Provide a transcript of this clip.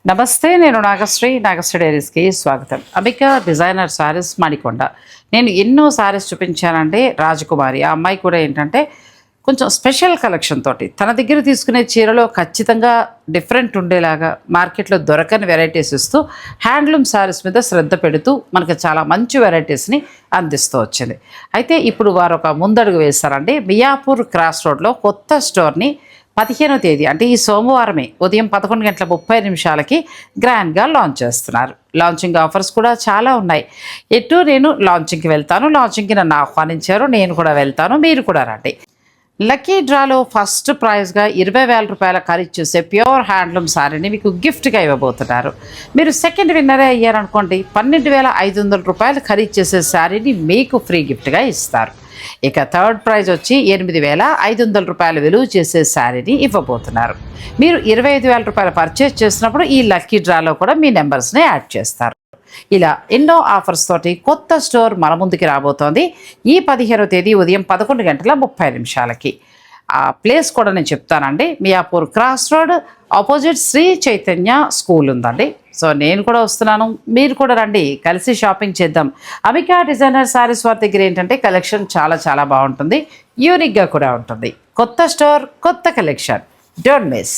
నమస్తే, నేను నాగశ్రీ డైరీస్కి స్వాగతం. అంబిక డిజైనర్ శారీస్ మణికొండ. నేను ఎన్నో శారీస్ చూపించానంటే రాజకుమారి ఆ అమ్మాయి కూడా ఏంటంటే కొంచెం స్పెషల్ కలెక్షన్ తోటి తన దగ్గర తీసుకునే చీరలో ఖచ్చితంగా డిఫరెంట్ ఉండేలాగా మార్కెట్లో దొరకని వెరైటీస్ ఇస్తూ హ్యాండ్లూమ్ శారీస్ మీద శ్రద్ధ పెడుతూ మనకు చాలా మంచి వెరైటీస్ని అందిస్తూ వచ్చింది. అయితే ఇప్పుడు వారు ఒక ముందడుగు వేస్తారండి. మియాపూర్ క్రాస్ రోడ్లో కొత్త స్టోర్ని 15వ తేదీ అంటే ఈ సోమవారమే ఉదయం 11:30 గ్రాండ్గా లాంచ్ చేస్తున్నారు. లాంచింగ్ ఆఫర్స్ కూడా చాలా ఉన్నాయి. నేను లాంచింగ్కి వెళ్తాను, లాంచింగ్కి నన్ను ఆహ్వానించారు, నేను కూడా వెళ్తాను, మీరు కూడా రండి. లక్కీ డ్రాలో ఫస్ట్ ప్రైజ్గా 20,000 రూపాయల ఖరీదు చేసే ప్యూర్ హ్యాండ్లూమ్ శారీని మీకు గిఫ్ట్గా ఇవ్వబోతున్నారు. మీరు సెకండ్ విన్నరే అయ్యారనుకోండి, 12,500 రూపాయలు ఖరీదు చేసే శారీని మీకు ఫ్రీ గిఫ్ట్గా ఇస్తారు. ఇక థర్డ్ ప్రైజ్ వచ్చి 8,500 రూపాయలు విలువ చేసే శారీని ఇవ్వబోతున్నారు. మీరు 25,000 రూపాయలు పర్చేజ్ చేసినప్పుడు ఈ లక్కీ డ్రాలో కూడా మీ నెంబర్స్ని యాడ్ చేస్తారు. ఇలా ఎన్నో ఆఫర్స్ తోటి కొత్త స్టోర్ మన ముందుకి రాబోతోంది. ఈ 15వ తేదీ ఉదయం 11:30 ఆ ప్లేస్ కూడా నేను చెప్తానండి. Miyapur cross road opposite Shri Chaitanya school ఉందండి. సో నేను కూడా వస్తున్నాను, మీరు కూడా రండి, కలిసి షాపింగ్ చేద్దాం. అంబిక డిజైనర్ శారీస్ వారి దగ్గర ఏంటంటే కలెక్షన్ చాలా చాలా బాగుంటుంది, యూనిక్గా కూడా ఉంటుంది. కొత్త స్టోర్, కొత్త కలెక్షన్, డోంట్ మిస్.